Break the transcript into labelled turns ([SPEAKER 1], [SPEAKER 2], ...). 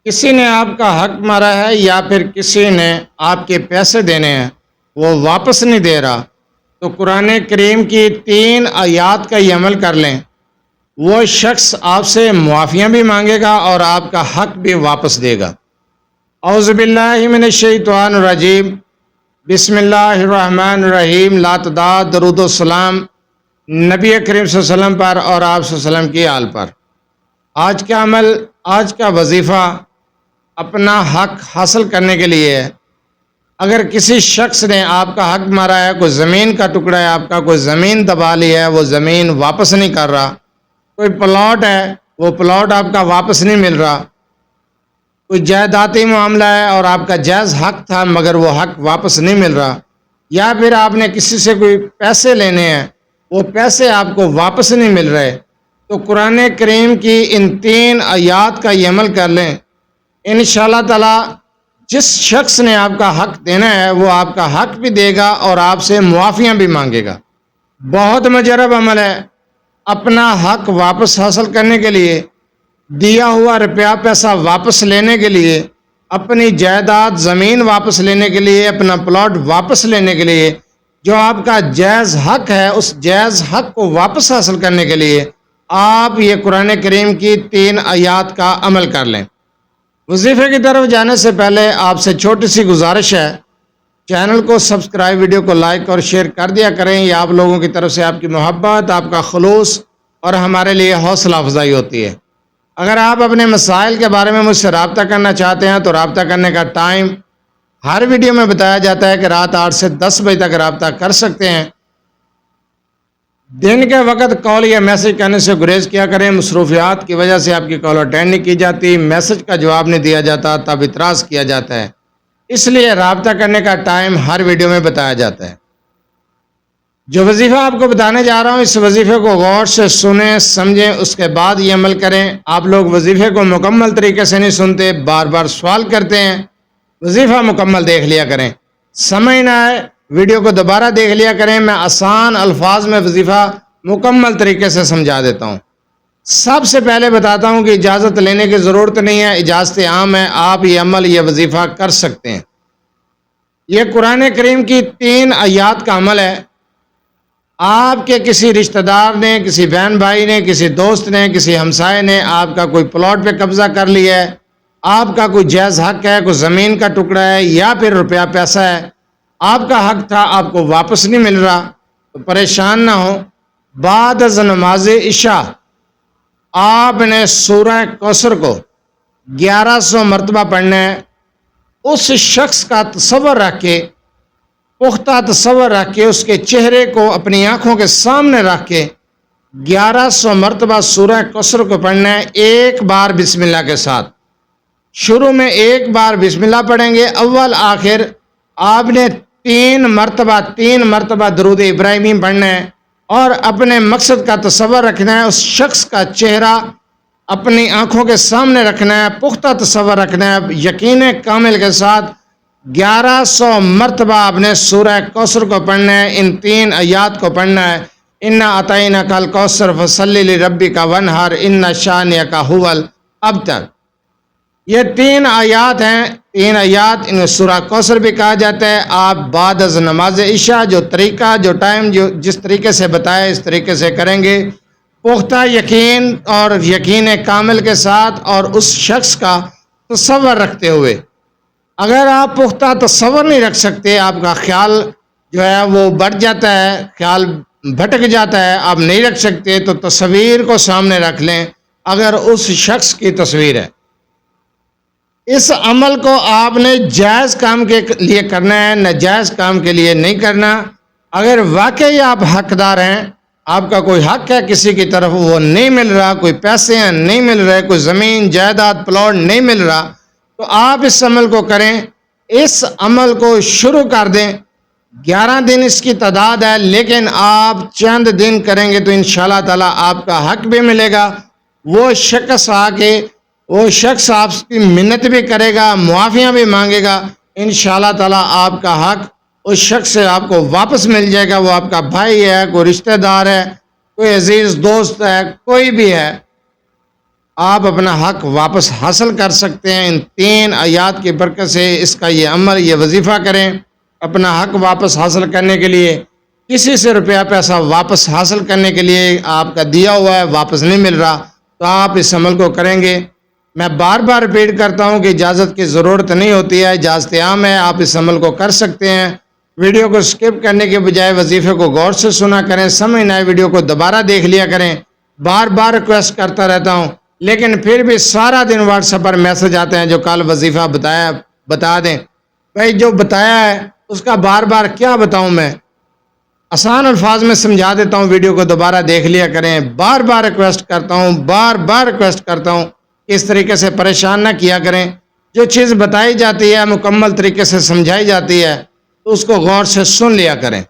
[SPEAKER 1] کسی نے آپ کا حق مارا ہے یا پھر کسی نے آپ کے پیسے دینے ہیں وہ واپس نہیں دے رہا، تو قرآن کریم کی 3 آیات کا یہ عمل کر لیں، وہ شخص آپ سے معافیاں بھی مانگے گا اور آپ کا حق بھی واپس دے گا۔ اعوذ باللہ من الشیطان الرجیم، بسم اللہ الرحمن الرحیم۔ لا تداد درود و سلام نبی کریم صلی اللہ علیہ وسلم پر اور آپ صلی اللہ علیہ وسلم کی آل پر۔ آج کا عمل، آج کا وظیفہ اپنا حق حاصل کرنے کے لیے ہے۔ اگر کسی شخص نے آپ کا حق مارا ہے، کوئی زمین کا ٹکڑا ہے آپ کا، کوئی زمین دبا لی ہے، وہ زمین واپس نہیں کر رہا، کوئی پلاٹ ہے وہ پلاٹ آپ کا واپس نہیں مل رہا، کوئی جائیدادی معاملہ ہے اور آپ کا جائز حق تھا مگر وہ حق واپس نہیں مل رہا، یا پھر آپ نے کسی سے کوئی پیسے لینے ہیں، وہ پیسے آپ کو واپس نہیں مل رہے، تو قرآن کریم کی ان 3 آیات کا یہ عمل کر لیں۔ انشاءاللہ تعالی جس شخص نے آپ کا حق دینا ہے وہ آپ کا حق بھی دے گا اور آپ سے معافیاں بھی مانگے گا۔ بہت مجرب عمل ہے۔ اپنا حق واپس حاصل کرنے کے لیے، دیا ہوا روپیہ پیسہ واپس لینے کے لیے، اپنی جائیداد زمین واپس لینے کے لیے، اپنا پلاٹ واپس لینے کے لیے، جو آپ کا جائز حق ہے اس جائز حق کو واپس حاصل کرنے کے لیے آپ یہ قرآن کریم کی 3 آیات کا عمل کر لیں۔ وظیفے کی طرف جانے سے پہلے آپ سے چھوٹی سی گزارش ہے، چینل کو سبسکرائب، ویڈیو کو لائک اور شیئر کر دیا کریں۔ یہ آپ لوگوں کی طرف سے آپ کی محبت، آپ کا خلوص اور ہمارے لیے حوصلہ افزائی ہوتی ہے۔ اگر آپ اپنے مسائل کے بارے میں مجھ سے رابطہ کرنا چاہتے ہیں تو رابطہ کرنے کا ٹائم ہر ویڈیو میں بتایا جاتا ہے کہ رات 8 سے 10 بجے تک رابطہ کر سکتے ہیں۔ دن کے وقت کال یا میسج کرنے سے گریز کیا کریں، مصروفیات کی وجہ سے آپ کی کال اٹینڈ نہیں کی جاتی، میسج کا جواب نہیں دیا جاتا، تب اعتراض کیا جاتا ہے، اس لیے رابطہ کرنے کا ٹائم ہر ویڈیو میں بتایا جاتا ہے۔ جو وظیفہ آپ کو بتانے جا رہا ہوں اس وظیفے کو غور سے سنیں، سمجھیں، اس کے بعد یہ عمل کریں۔ آپ لوگ وظیفے کو مکمل طریقے سے نہیں سنتے، بار بار سوال کرتے ہیں، وظیفہ مکمل دیکھ لیا کریں، سمجھ نہ آئے ویڈیو کو دوبارہ دیکھ لیا کریں، میں آسان الفاظ میں وظیفہ مکمل طریقے سے سمجھا دیتا ہوں۔ سب سے پہلے بتاتا ہوں کہ اجازت لینے کی ضرورت نہیں ہے، اجازت عام ہے، آپ یہ عمل، یہ وظیفہ کر سکتے ہیں۔ یہ قرآن کریم کی 3 آیات کا عمل ہے۔ آپ کے کسی رشتہ دار نے، کسی بہن بھائی نے، کسی دوست نے، کسی ہمسائے نے آپ کا کوئی پلاٹ پہ قبضہ کر لیا ہے، آپ کا کوئی جائز حق ہے، کوئی زمین کا ٹکڑا ہے یا پھر روپیہ پیسہ ہے، آپ کا حق تھا، آپ کو واپس نہیں مل رہا، تو پریشان نہ ہو۔ بعد از نماز عشاء آپ نے سورہ کوثر کو 1100 مرتبہ پڑھنا ہے۔ اس شخص کا تصور رکھ کے، پختہ تصور رکھ کے، اس کے چہرے کو اپنی آنکھوں کے سامنے رکھ کے 1100 مرتبہ سورہ کوثر کو پڑھنا ہے، ایک بار بسم اللہ کے ساتھ۔ شروع میں ایک بار بسم اللہ پڑھیں گے، اول آخر آپ نے 3 مرتبہ درود ابراہیمی پڑھنا ہے، اور اپنے مقصد کا تصور رکھنا ہے، اس شخص کا چہرہ اپنی آنکھوں کے سامنے رکھنا ہے، پختہ تصور رکھنا ہے، یقین کامل کے ساتھ 1100 مرتبہ آپ نے سورہ کوثر کو پڑھنا ہے، ان 3 آیات کو پڑھنا ہے۔ انا اعطیناک الکوثر فصلی لربک وانحر ان شانئک هو الابتر۔ یہ 3 آیات ہیں، 3 آیات، ان سورہ کوثر بھی کہا جاتا ہے۔ آپ بعد از نماز عشاء جو طریقہ، جو ٹائم، جو جس طریقے سے بتایا اس طریقے سے کریں گے، پختہ یقین اور یقین کامل کے ساتھ، اور اس شخص کا تصور رکھتے ہوئے۔ اگر آپ پختہ تصور نہیں رکھ سکتے، آپ کا خیال جو ہے وہ بڑھ جاتا ہے، خیال بھٹک جاتا ہے، آپ نہیں رکھ سکتے، تو تصویر کو سامنے رکھ لیں، اگر اس شخص کی تصویر ہے۔ اس عمل کو آپ نے جائز کام کے لیے کرنا ہے، ناجائز کام کے لیے نہیں کرنا۔ اگر واقعی آپ حقدار ہیں، آپ کا کوئی حق ہے کسی کی طرف، وہ نہیں مل رہا، کوئی پیسے ہیں نہیں مل رہے، کوئی زمین جائیداد پلاٹ نہیں مل رہا، تو آپ اس عمل کو کریں، اس عمل کو شروع کر دیں۔ 11 دن اس کی تعداد ہے، لیکن آپ چند دن کریں گے تو انشاءاللہ تعالی آپ کا حق بھی ملے گا۔ وہ شخص آ کے، وہ شخص آپ کی منت بھی کرے گا، معافیاں بھی مانگے گا، انشاءاللہ تعالی آپ کا حق اس شخص سے آپ کو واپس مل جائے گا۔ وہ آپ کا بھائی ہے، کوئی رشتہ دار ہے، کوئی عزیز دوست ہے، کوئی بھی ہے۔ آپ اپنا حق واپس حاصل کر سکتے ہیں۔ ان 3 آیات کی برکت سے اس کا یہ عمل، یہ وظیفہ کریں۔ اپنا حق واپس حاصل کرنے کے لیے کسی سے روپیہ پیسہ واپس حاصل کرنے کے لیے آپ کا دیا ہوا ہے واپس نہیں مل رہا، تو آپ اس عمل کو کریں گے۔ میں بار بار ریپیٹ کرتا ہوں کہ اجازت کی ضرورت نہیں ہوتی ہے، اجازت عام ہے، آپ اس عمل کو کر سکتے ہیں۔ ویڈیو کو سکپ کرنے کے بجائے وظیفے کو غور سے سنا کریں، سمجھ نہ آئے ویڈیو کو دوبارہ دیکھ لیا کریں۔ بار بار ریکویسٹ کرتا رہتا ہوں، لیکن پھر بھی سارا دن واٹس ایپ پر میسج آتے ہیں جو کل وظیفہ بتا دیں۔ بھائی جو بتایا ہے اس کا بار بار کیا بتاؤں میں؟ آسان الفاظ میں سمجھا دیتا ہوں، ویڈیو کو دوبارہ دیکھ لیا کریں۔ بار بار ریکویسٹ کرتا ہوں کہ اس طریقے سے پریشان نہ کیا کریں۔ جو چیز بتائی جاتی ہے مکمل طریقے سے سمجھائی جاتی ہے تو اس کو غور سے سن لیا کریں۔